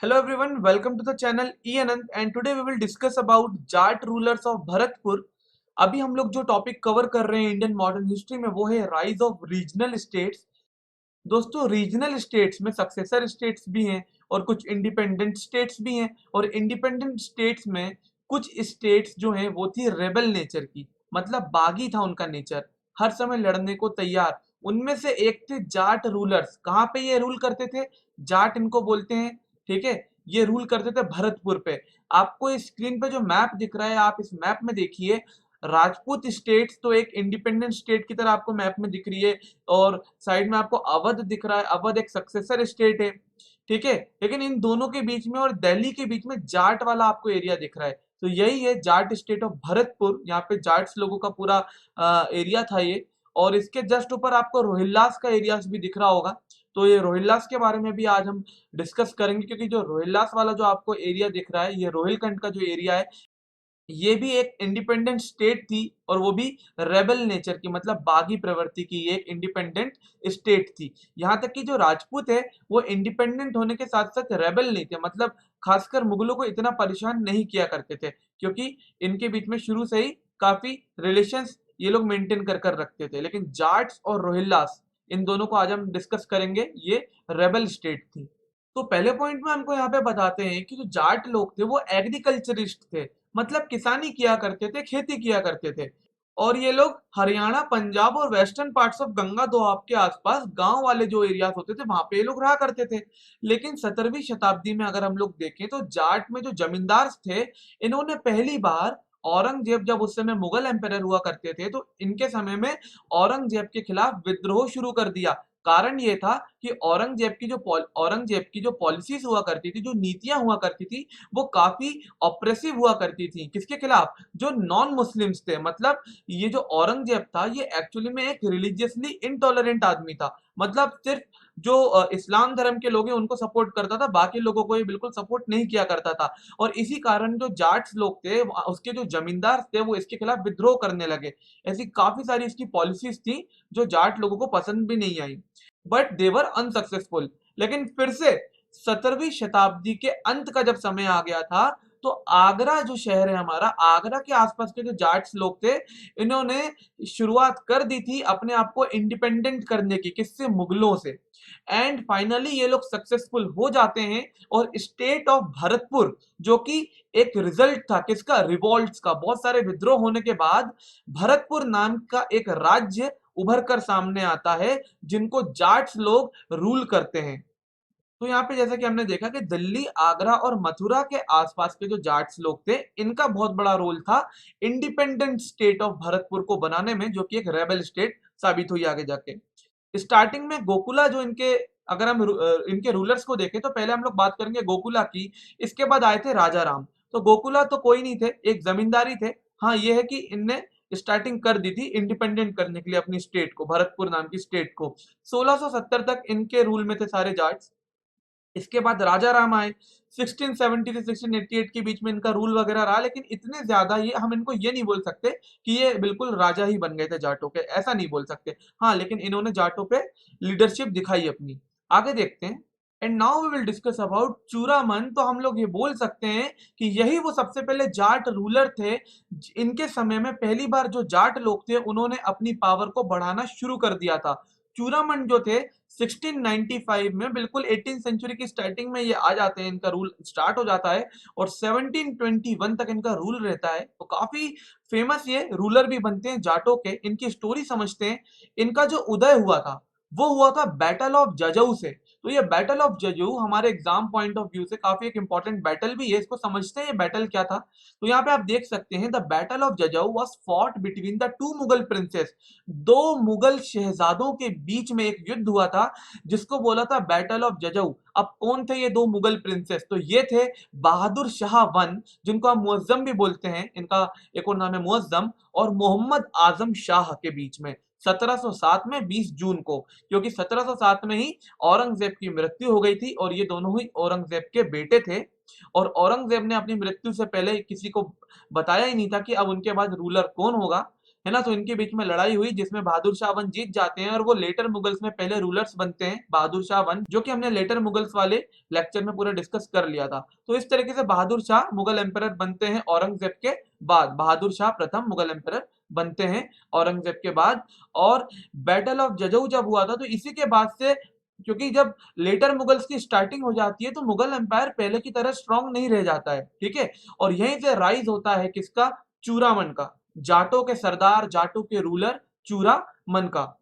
Hello everyone, welcome to the channel E Anand and today we will discuss about Jat rulers of Bharatpur. अभी हम लोग जो topic cover कर रहे हैं इंडियन मॉडर्न हिस्ट्री में वो है राइज ऑफ रीजनल स्टेट्स। दोस्तों रीजनल स्टेट्स में सक्सेसर स्टेट्स भी हैं और कुछ इंडिपेंडेंट स्टेट्स भी हैं और इंडिपेंडेंट स्टेट्स में कुछ स्टेट्स जो हैं वो थी रेबल नेचर की, मतलब बागी था उनका नेचर, हर समय लड़ने को तैयार। उनमें से एक थे जाट रूलर्स। कहाँ पे ये रूल करते थे? जाट इनको बोलते हैं, ठीक है। ये रूल करते थे भरतपुर पे। आपको इस स्क्रीन पे जो मैप दिख रहा है, आप इस मैप में देखिए, राजपूत स्टेट्स तो एक इंडिपेंडेंट स्टेट की तरह आपको मैप में दिख रही है और साइड में आपको अवध दिख रहा है। अवध एक सक्सेसर स्टेट है, ठीक है। लेकिन इन दोनों के बीच में और दिल्ली के बीच में जाट वाला आपको एरिया दिख रहा है, तो यही है जाट स्टेट ऑफ भरतपुर। यहाँ पे जाट्स लोगों का पूरा एरिया था ये। और इसके जस्ट ऊपर आपको रोहिल्लास का एरिया भी दिख रहा होगा। तो ये रोहिल्लास के बारे में भी आज हम डिस्कस करेंगे, क्योंकि जो रोहिल्लास वाला जो आपको एरिया दिख रहा है, ये रोहिलखंड का जो एरिया है, ये भी एक इंडिपेंडेंट स्टेट थी और वो भी रेबल नेचर की, मतलब बागी प्रवृत्ति की एक इंडिपेंडेंट स्टेट थी। यहाँ तक कि जो राजपूत है वो इंडिपेंडेंट होने के साथ साथ रेबल नहीं थे, मतलब खासकर मुगलों को इतना परेशान नहीं किया करते थे, क्योंकि इनके बीच में शुरू से ही काफी रिलेशंस ये लोग मेंटेन कर रखते थे। लेकिन जाट्स और रोहिल्लास, इन दोनों को आज हम डिस्कस करेंगे। ये रेबल स्टेट थी। तो पहले पॉइंट में हमको यहाँ पे बताते हैं कि जो जाट लोग थे वो एग्रीकल्चरिस्ट थे, मतलब किसानी किया करते थे, खेती किया करते थे। और ये लोग हरियाणा, पंजाब और western parts of Ganga Doab के आसपास गांव वाले जो एरियाज होते थे वहां पे ये लोग रहा करते थे। लेकिन 17वीं शताब्दी में अगर हम लोग देखें तो जाट में जो जमींदार थे, इन्होंने पहली बार औरंगजेब, जब उस समय मुगल एम्पायर हुआ करते थे, तो इनके समय में औरंगजेब के खिलाफ विद्रोह शुरू कर दिया। कारण ये था कि औरंगजेब की जो पॉलिसीज हुआ करती थी, जो नीतियां हुआ करती थी, वो काफी ऑप्रेसिव हुआ करती थी। किसके खिलाफ? जो नॉन मुस्लिम्स थे। मतलब ये जो औरंगजेब था ये एक्चुअली में एक रिलीजियसली इनटॉलरेंट आदमी था। मतलब सिर्फ जो इस्लाम धर्म के लोग हैं उनको सपोर्ट करता था, बाकी लोगों को ये बिल्कुल सपोर्ट नहीं किया करता था। और इसी कारण जो जाट्स लोग थे, उसके जो जमींदार थे, वो इसके खिलाफ विद्रोह करने लगे। ऐसी काफी सारी इसकी पॉलिसीज थी जो जाट लोगों को पसंद भी नहीं आई, बट देवर अनसक्सेसफुल। लेकिन फिर से 17वीं शताब्दी के अंत का जब समय आ गया था, तो आगरा जो शहर है हमारा, आगरा के आसपास के जो जाट्स लोग थे, इन्होंने शुरुआत कर दी थी अपने आप को इंडिपेंडेंट करने की। किससे? मुगलों से। एंड फाइनली ये लोग सक्सेसफुल हो जाते हैं और स्टेट ऑफ भरतपुर, जो कि एक रिजल्ट था किसका? रिवॉल्ट्स का। बहुत सारे विद्रोह होने के बाद भरतपुर नाम का एक राज्य उभर कर सामने आता है, जिनको जाट्स लोग रूल करते हैं। तो यहाँ पे जैसा कि हमने देखा कि दिल्ली, आगरा और मथुरा के आसपास के जो जाट्स लोग थे, इनका बहुत बड़ा रोल था इंडिपेंडेंट स्टेट ऑफ भरतपुर को बनाने में, जो कि एक रेबल स्टेट साबित हुई आगे जाके। स्टार्टिंग में गोकुला जो इनके, अगर हम इनके रूलर्स को देखें तो पहले हम लोग बात करेंगे गोकुला की। इसके बाद आए थे राजा राम। तो गोकुला तो कोई नहीं थे, एक जमींदारी थे। हाँ, ये है कि इनने स्टार्टिंग कर दी थी इंडिपेंडेंट करने के लिए अपनी स्टेट को, भरतपुर नाम की स्टेट को। 1670 तक इनके रूल में थे सारे जाट्स। इसके बाद राजा राम आए। 1670 से 1688 के बीच में इनका रूल वगैरह रहा, लेकिन इतने ज्यादा ये हम इनको ये नहीं बोल सकते कि ये बिल्कुल राजा ही बन गए थे जाटों के, ऐसा नहीं बोल सकते। हाँ, लेकिन इन्होंने जाटों पे लीडरशिप दिखाई अपनी। आगे देखते हैं। And now we will discuss about Churaman. तो हम लोग ये बोल सकते हैं कि यही वो सबसे पहले जाट रूलर थे। इनके समय में पहली बार जो जाट लोग थे उन्होंने अपनी पावर को बढ़ाना शुरू कर दिया था। चूरामन जो थे 1695 में, बिल्कुल 18th सेंचुरी की स्टार्टिंग में ये आ जाते हैं, इनका रूल स्टार्ट हो जाता है और 1721 तक इनका रूल रहता है। तो काफी फेमस ये रूलर भी बनते हैं जाटों के। इनकी स्टोरी समझते हैं। इनका जो उदय हुआ था वो हुआ था बैटल ऑफ जजऊ से। तो ये बैटल ऑफ जजऊ हमारे एग्जाम पॉइंट ऑफ व्यू से काफी एक इंपॉर्टेंट बैटल भी है। इसको समझते हैं ये बैटल क्या था। तो यहाँ पे आप देख सकते हैं, the battle of Jajau was fought between the two Mughal princes. दो मुगल शहजादों के बीच में एक युद्ध हुआ था, जिसको बोला था बैटल ऑफ जजऊ। अब कौन थे ये दो मुगल प्रिंसेस? तो ये थे बहादुर शाह वन, जिनको हम मुअज्जम भी बोलते हैं, इनका एक और नाम है मुअज्जम, और मोहम्मद आजम शाह के बीच में 1707 में 20 जून को। क्योंकि 1707 में ही औरंगजेब की मृत्यु हो गई थी और ये दोनों ही औरंगजेब के बेटे थे। और औरंगजेब ने अपनी मृत्यु से पहले किसी को बताया ही नहीं था कि अब उनके बाद रूलर कौन होगा। है ना। तो इनके बीच में लड़ाई हुई जिसमें बहादुर शाह वन जीत जाते हैं और वो लेटर मुगल्स में पहले रूलर्स बनते हैं, बहादुर शाह वन, जो कि हमने लेटर मुगल्स वाले लेक्चर में पूरा डिस्कस कर लिया था। तो इस तरीके से बहादुर शाह मुगल एम्परर बनते हैं औरंगजेब के बाद, बहादुर शाह प्रथम मुगल एम्परर बनते हैं औरंगजेब के बाद। और बैटल ऑफ जजऊ जब हुआ था तो इसी के बाद से, क्योंकि जब लेटर मुगल्स की स्टार्टिंग हो जाती है तो मुगल एम्पायर पहले की तरह स्ट्रांग नहीं रह जाता है, ठीक है। और यहीं से राइज होता है किसका, चूरामन का, जाटों के सरदार, जाटों के रूलर चूरामन का।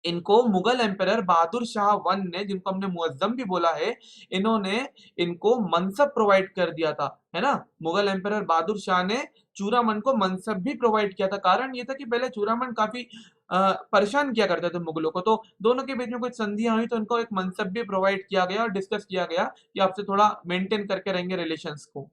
इनको मुगल एम्परर बहादुर शाह वन ने, जिनको हमने मुअज्जम भी बोला है, इन्होंने इनको मनसब प्रोवाइड कर दिया था, है ना। मुगल एम्परर बहादुर शाह ने चूरामन को मनसब भी प्रोवाइड किया था। कारण ये था कि पहले चूरामन काफी परेशान किया करते थे मुगलों को, तो दोनों के बीच में कुछ संधियां हुई तो इनको एक मनसब भी प्रोवाइड किया गया और डिस्कस किया गया कि आपसे थोड़ा मेंटेन करके रहेंगे रिलेशंस को।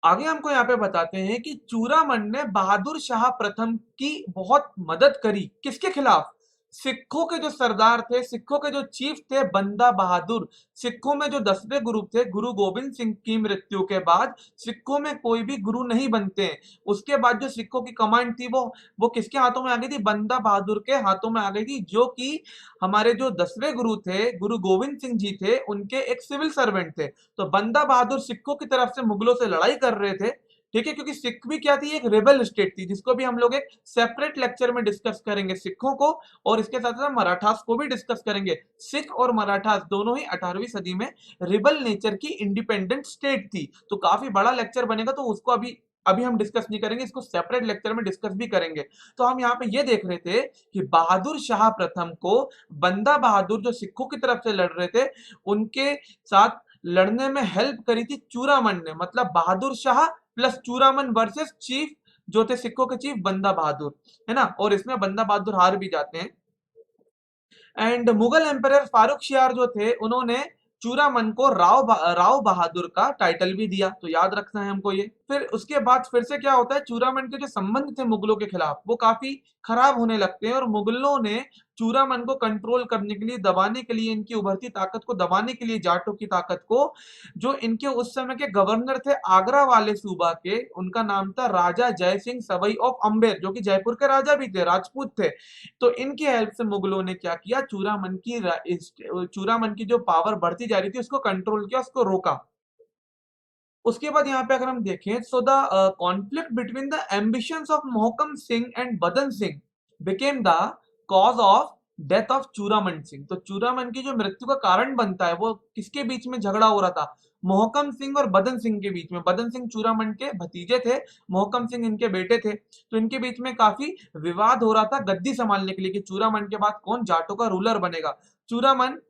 आगे हमको यहाँ पे बताते हैं कि चूरामन ने बहादुर शाह प्रथम की बहुत मदद करी, किसके खिलाफ, सिखों के जो सरदार थे, सिखों के जो चीफ थे बंदा बहादुर। सिखों में जो 10वें गुरु थे, गुरु गोविंद सिंह की मृत्यु के बाद सिखों में कोई भी गुरु नहीं बनते हैं। उसके बाद जो सिखों की कमांड थी वो किसके हाथों में आ गई थी, बंदा बहादुर के हाथों में आ गई थी, जो कि हमारे जो 10वें गुरु थे, गुरु गोविंद सिंह जी थे, उनके एक सिविल सर्वेंट थे। तो बंदा बहादुर सिखों की तरफ से मुगलों से लड़ाई कर रहे थे, ठीक है, क्योंकि सिख भी क्या थी, एक रेबल स्टेट थी, जिसको भी हम लोग एक सेपरेट लेक्चर में डिस्कस करेंगे, सिखों को, और इसके साथ साथ मराठास को भी डिस्कस करेंगे। सिख और मराठास दोनों ही 18वीं सदी में रिबल नेचर की इंडिपेंडेंट स्टेट थी। तो काफी बड़ा लेक्चर बनेगा, तो उसको अभी अभी हम डिस्कस नहीं करेंगे, इसको सेपरेट लेक्चर में डिस्कस भी करेंगे। तो हम यहाँ पे ये देख रहे थे कि बहादुर शाह प्रथम को बंदा बहादुर, जो सिखों की तरफ से लड़ रहे थे, उनके साथ लड़ने में हेल्प करी थी चूरामन ने। मतलब Bahadur Shah plus Churaman versus chief, जो थे सिखों के चीफ बंदा बहादुर, है ना। और इसमें बंदा बहादुर हार भी जाते हैं। एंड मुगल एम्परर फारूक शियार जो थे, उन्होंने चूरामन को राव बहादुर का टाइटल भी दिया, तो याद रखना है हमको ये। फिर उसके बाद फिर से क्या होता है, चूरामन के जो संबंध थे मुगलों के खिलाफ वो काफी खराब होने लगते हैं, और मुगलों ने चूरामन को कंट्रोल करने के लिए, दबाने के लिए, इनकी उभरती ताकत को दबाने के लिए, जाटों की ताकत को, जो इनके उस समय के गवर्नर थे आगरा वाले सूबा के, उनका नाम था राजा जय सिंह सवई ऑफ अम्बेर, जो कि जयपुर के राजा भी थे, राजपूत थे। तो इनकी हेल्प से मुगलों ने क्या किया, चूरामन की जो पावर बढ़ती जा रही थी उसको कंट्रोल किया, उसको रोका। उसके बाद यहाँ पे अगर हम देखें, so the conflict between the ambitions of Mohkam Singh and Badan Singh became the cause of death of Churaman Singh. तो चूरामन की जो मृत्यु का कारण बनता है, वो किसके बीच में झगड़ा हो रहा था, मोहकम सिंह और बदन सिंह के बीच में। बदन सिंह चूरामन के भतीजे थे, मोहकम सिंह इनके बेटे थे। तो इनके बीच में काफी विवाद हो रहा था गद्दी संभालने के लिए कि चूरामन के बाद कौन जाटों का रूलर बनेगा। चूरामन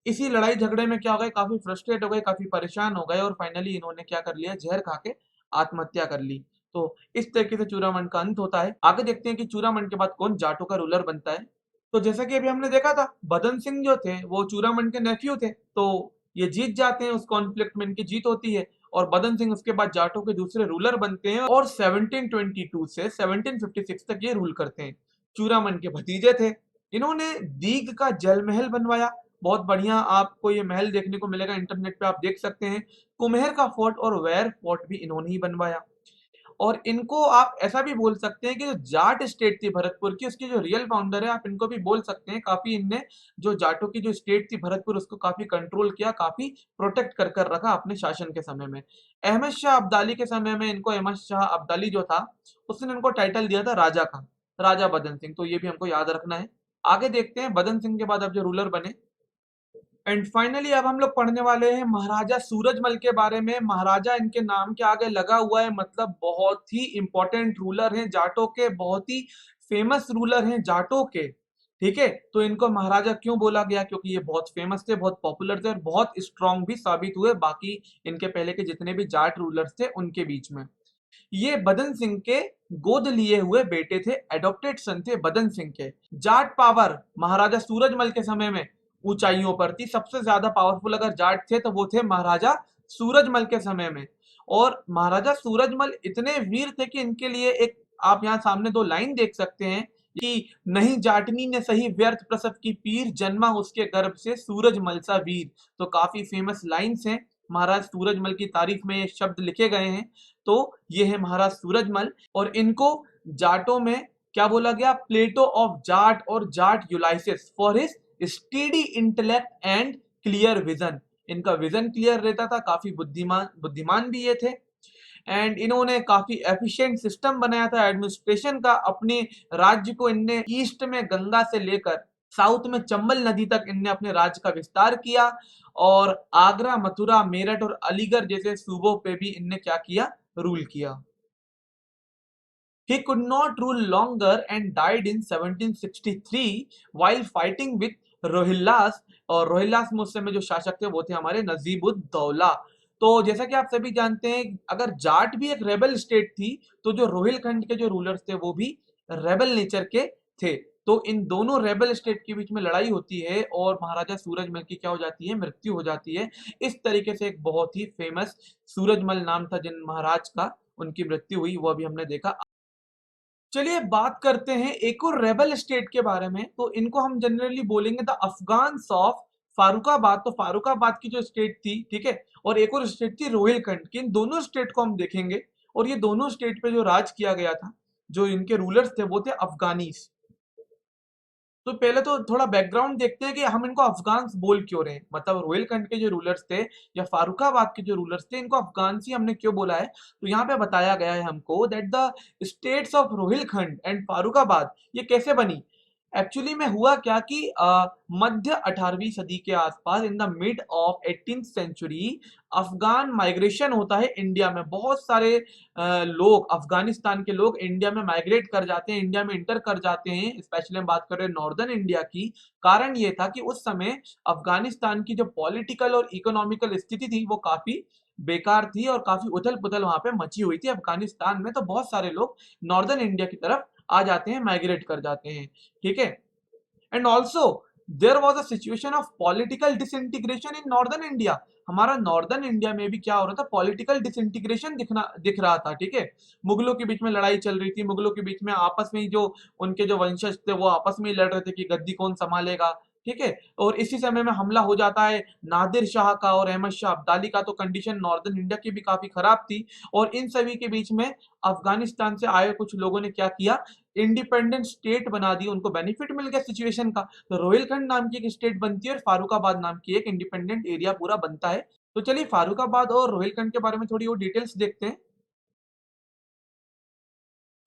इसी लड़ाई झगड़े में क्या हो गए, काफी फ्रस्ट्रेट हो गए, काफी परेशान हो गए, और फाइनली इन्होंने क्या कर लिया, जहर खा के आत्महत्या कर ली। तो इस तरीके से चूरामन का अंत होता है। आगे देखते हैं कि चूरामन के बाद कौन जाटों का रूलर बनता है। तो जैसा कि अभी हमने देखा था, बदन सिंह जो थे वो चूरामन के नेफ्यू थे, तो ये जीत जाते हैं, उस कॉन्फ्लिक्ट में इनकी जीत होती है, और बदन सिंह उसके बाद जाटों के दूसरे रूलर बनते हैं, और 1722 से 1756 तक ये रूल करते हैं। चूरामन के भतीजे थे, इन्होंने दीग का जल महल बनवाया, बहुत बढ़िया, आपको ये महल देखने को मिलेगा, इंटरनेट पे आप देख सकते हैं। कुम्हेर का फोर्ट और वैर फोर्ट भी इन्होंने ही बनवाया। और इनको आप ऐसा भी बोल सकते हैं कि जो जाट स्टेट थी भरतपुर की, उसकी जो रियल फाउंडर है, आप इनको भी बोल सकते हैं। काफी इनने जो जाटों की जो स्टेट थी भरतपुर, उसको काफी कंट्रोल किया, काफी प्रोटेक्ट कर कर रखा अपने शासन के समय में। अहमद शाह अब्दाली के समय में इनको, अहमद शाह अब्दाली जो था, उसने इनको टाइटल दिया था राजा का, राजा बदन सिंह। तो ये भी हमको याद रखना है। आगे देखते हैं बदन सिंह के बाद अब जो रूलर बने। एंड फाइनली अब हम लोग पढ़ने वाले हैं महाराजा सूरजमल के बारे में। महाराजा इनके नाम के आगे लगा हुआ है, मतलब बहुत ही इंपॉर्टेंट रूलर हैं जाटों के, बहुत ही फेमस रूलर हैं जाटों के, ठीक है। तो इनको महाराजा क्यों बोला गया, क्योंकि ये बहुत फेमस थे, बहुत पॉपुलर थे, और बहुत स्ट्रांग भी साबित हुए बाकी इनके पहले के जितने भी जाट रूलर्स थे उनके बीच में। ये बदन सिंह के गोद लिए हुए बेटे थे, एडॉप्टेड सन थे बदन सिंह के। जाट पावर महाराजा सूरजमल के समय में ऊंचाइयों पर थी, सबसे ज्यादा पावरफुल अगर जाट थे तो वो थे महाराजा सूरजमल के समय में। और महाराजा सूरजमल इतने वीर थे कि इनके लिए एक, आप यहाँ सामने दो लाइन देख सकते हैं कि नहीं जाटनी ने सही व्यर्थ प्रसव की पीर, जन्मा उसके गर्भ से सूरजमल सा वीर। तो काफी फेमस लाइन्स हैं, महाराज सूरजमल की तारीफ में ये शब्द लिखे गए हैं। तो ये है महाराज सूरजमल, और इनको जाटों में क्या बोला गया? प्लेटो ऑफ जाट और Jat Ulysses for his steady intellect and clear vision. इनका विजन क्लियर रहता था, काफी बुद्धिमान बुद्धिमान भी ये थे। एंड इन्होंने काफी एफिशिएंट सिस्टम बनाया था एडमिनिस्ट्रेशन का। अपने राज्य को इनने ईस्ट में गंगा से लेकर साउथ में चंबल नदी तक इनने अपने राज्य का विस्तार किया, और आगरा, मथुरा, मेरठ और अलीगढ़ जैसे सूबों पे भी इनने क्या किया? रूल किया। He could not rule longer and died in 1763 while fighting with रोहिल्लास। और रोहिल्लास में उस समय जो शासक थे वो थे हमारे नजीबुद्दौला। तो जैसा कि आप सभी जानते हैं, अगर जाट भी एक रेबल स्टेट थी, तो जो रोहिलखंड के जो रूलर्स थे वो भी रेबल नेचर के थे। तो इन दोनों रेबल स्टेट के बीच में लड़ाई होती है और महाराजा सूरजमल की क्या हो जाती है? मृत्यु हो जाती है। इस तरीके से एक बहुत ही फेमस सूरजमल नाम था जिन महाराज का, उनकी मृत्यु हुई, वो अभी हमने देखा। चलिए बात करते हैं एक और रेबल स्टेट के बारे में। तो इनको हम जनरली बोलेंगे द अफगान्स ऑफ फारुखाबाद। तो फारुखाबाद की जो स्टेट थी, ठीक है, और एक और स्टेट थी रोहिलखंड की। इन दोनों स्टेट को हम देखेंगे, और ये दोनों स्टेट पे जो राज किया गया था, जो इनके रूलर्स थे वो थे अफगानीस। तो पहले तो थोड़ा बैकग्राउंड देखते हैं कि हम इनको अफगान्स बोल क्यों रहे हैं। मतलब रोहिलखंड के जो रूलर्स थे या फारुखाबाद के जो रूलर्स थे, इनको अफगान्स ही हमने क्यों बोला है? तो यहाँ पे बताया गया है हमको that the states of Rohilkhand and Farrukhabad ये कैसे बनी। एक्चुअली में हुआ क्या कि मध्य 18वीं सदी के आसपास, in the mid of 18th century, Afghan migration होता है इंडिया में। बहुत सारे लोग, अफगानिस्तान के लोग इंडिया में माइग्रेट कर जाते हैं, इंडिया में इंटर कर जाते हैं। स्पेशली हम बात कर रहे हैं नॉर्दर्न इंडिया की। कारण ये था कि उस समय अफगानिस्तान की जो पॉलिटिकल और इकोनॉमिकल स्थिति थी वो काफी बेकार थी, और काफी उथल पुथल वहां पे मची हुई थी अफगानिस्तान में। तो बहुत सारे लोग नॉर्दर्न इंडिया की तरफ आ जाते हैं, माइग्रेट कर जाते हैं, ठीक है। And also there was a situation of political disintegration in northern India. हमारा नॉर्दर्न इंडिया में भी क्या हो रहा था? पॉलिटिकल डिसइंटीग्रेशन दिख रहा था, ठीक है। मुगलों के बीच में लड़ाई चल रही थी, मुगलों के बीच में आपस में ही जो उनके जो वंशज थे वो आपस में ही लड़ रहे थे कि गद्दी कौन संभालेगा, ठीक है। और इसी समय में हमला हो जाता है नादिर शाह का और अहमद शाह अब्दाली का। तो कंडीशन नॉर्दर्न इंडिया की भी काफी खराब थी, और इन सभी के बीच में अफगानिस्तान से आए कुछ लोगों ने क्या किया? इंडिपेंडेंट स्टेट बना दी। उनको बेनिफिट मिल गया सिचुएशन का। तो रोहिलखंड नाम की एक स्टेट बनती है और फारुखाबाद नाम की एक इंडिपेंडेंट एरिया पूरा बनता है। तो चलिए फारुखाबाद और रोहिलखंड के बारे में थोड़ी और डिटेल्स देखते हैं।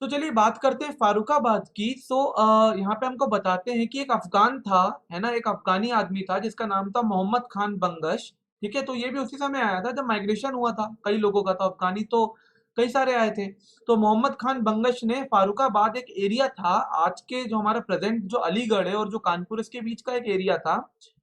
तो चलिए बात करते हैं फारुखाबाद की। सो यहाँ पे हमको बताते हैं कि एक अफगान था, है ना, एक अफगानी आदमी था जिसका नाम था मोहम्मद खान बंगश, ठीक है। तो ये भी उसी समय आया था जब माइग्रेशन हुआ था कई लोगों का। तो अफगानी तो कई सारे आए थे। तो मोहम्मद खान बंगश ने फारुखाबाद, एक एरिया था आज के जो हमारा प्रेजेंट जो अलीगढ़ है और जो कानपुर, इसके बीच का एक एरिया था,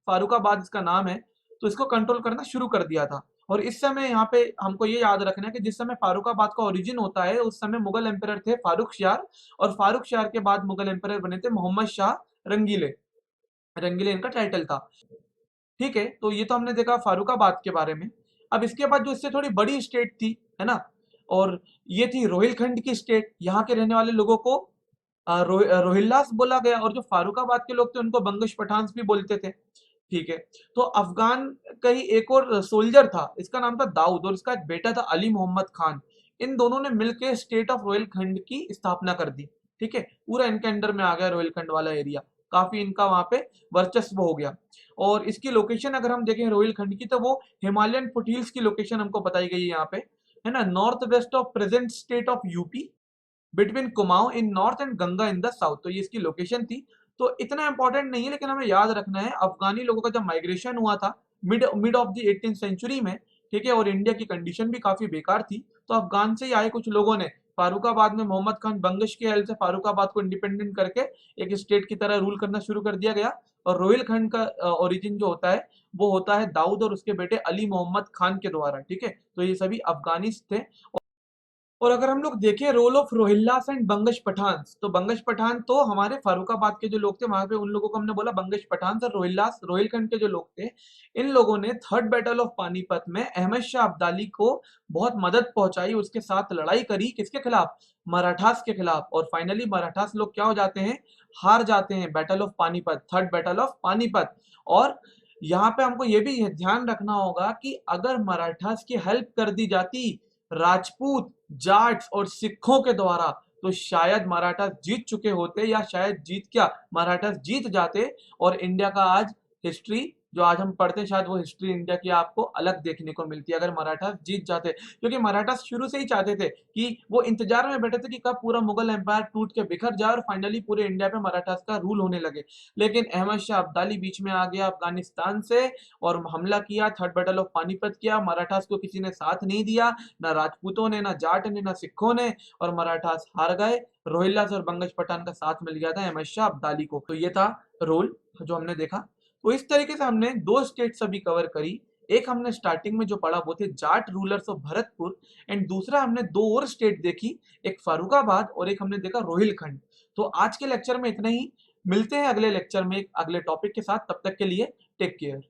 फारुखाबाद इसका नाम है। तो इसको कंट्रोल करना शुरू कर दिया था। और इस समय यहाँ पे हमको ये याद रखना है कि जिस समय फारुखाबाद का ओरिजिन होता है उस समय मुगल एम्परर थे फारुखशार, और फारुखशार के बाद मुगल एम्परर बने थे मोहम्मद शाह रंगीले। रंगीले इनका टाइटल था, ठीक है। तो ये तो हमने देखा फारुखाबाद के बारे में। अब इसके बाद जो इससे थोड़ी बड़ी स्टेट थी, है ना, और ये थी रोहिलखंड की स्टेट। यहाँ के रहने वाले लोगों को रोहिल्लास बोला गया, और जो फारुखाबाद के लोग थे उनको बंगश पठान्स भी बोलते थे, ठीक है। तो अफगान का ही एक और सोल्जर था, इसका नाम था दाऊद, और इसका एक बेटा था अली मोहम्मद खान। इन दोनों ने मिलकर स्टेट ऑफ रोहिलखंड की स्थापना कर दी, ठीक है। पूरा इनके अंडर में आ गया रोहिलखंड वाला एरिया, काफी इनका वहां पे वर्चस्व हो गया। और इसकी लोकेशन अगर हम देखें रोहिलखंड की, तो वो हिमालयन फुटहिल्स की लोकेशन हमको बताई गई है यहाँ पे, है ना, north west of present state of UP, between Kumaon in north and Ganga in the south. तो ये इसकी लोकेशन थी। तो इतना इंपॉर्टेंट नहीं है, लेकिन हमें याद रखना है अफगानी लोगों का जब माइग्रेशन हुआ था mid mid of the 18th century में, ठीक है, और इंडिया की कंडीशन भी काफी बेकार थी। तो अफगान से ही आए कुछ लोगों ने फारुखाबाद में मोहम्मद खान बंगश के हेल्प से फारुखाबाद को इंडिपेंडेंट करके एक स्टेट की तरह रूल करना शुरू कर दिया गया। और रोहिलखंड का ओरिजिन जो होता है वो होता है दाऊद और उसके बेटे अली मोहम्मद खान के द्वारा, ठीक है। तो ये सभी अफगानिस थे। और अगर हम लोग देखें role of Rohillas and Bangash Pathans, तो बंगश पठान तो हमारे फारुखाबाद के जो लोग थे वहां पे उन लोगों को हमने बोला बंगश पठान, और रोहिल्लास रोहिलखंड के जो लोग थे, इन लोगों ने थर्ड बैटल ऑफ पानीपत में अहमद शाह अब्दाली को बहुत मदद पहुंचाई, उसके साथ लड़ाई करी। किसके खिलाफ? मराठास के खिलाफ। और फाइनली मराठास लोग क्या हो जाते हैं? हार जाते हैं battle of Panipat, third battle of Panipat. और यहाँ पे हमको ये भी ध्यान रखना होगा कि अगर मराठास की हेल्प कर दी जाती राजपूत, जाट्स और सिखों के द्वारा, तो शायद मराठा जीत चुके होते, या शायद जीत क्या, मराठा जीत जाते और इंडिया का आज हिस्ट्री जो आज हम पढ़ते हैं, शायद वो हिस्ट्री इंडिया की आपको अलग देखने को मिलती है अगर मराठा जीत जाते। क्योंकि मराठा शुरू से ही चाहते थे कि वो इंतजार में बैठे थे कि कब पूरा मुगल एम्पायर टूट के बिखर जाए और फाइनली पूरे इंडिया पे मराठास का रूल होने लगे। लेकिन अहमद शाह अब्दाली बीच में आ गया अफगानिस्तान से और हमला किया, थर्ड बैटल ऑफ पानीपत किया। मराठास को किसी ने साथ नहीं दिया, ना राजपूतों ने, ना जाट ने, ना सिखों ने, और मराठास हार गए। रोहिल्लास और बंगश पठान का साथ मिल गया था अहमद शाह अब्दाली को। तो ये था रोल जो हमने देखा। तो इस तरीके से हमने दो स्टेट्स अभी कवर करी। एक हमने स्टार्टिंग में जो पढ़ा वो थे Jat rulers of Bharatpur, and दूसरा हमने दो और स्टेट देखी, एक फारूकाबाद और एक हमने देखा रोहिलखंड। तो आज के लेक्चर में इतना ही। मिलते हैं अगले लेक्चर में एक अगले टॉपिक के साथ। तब तक के लिए टेक केयर।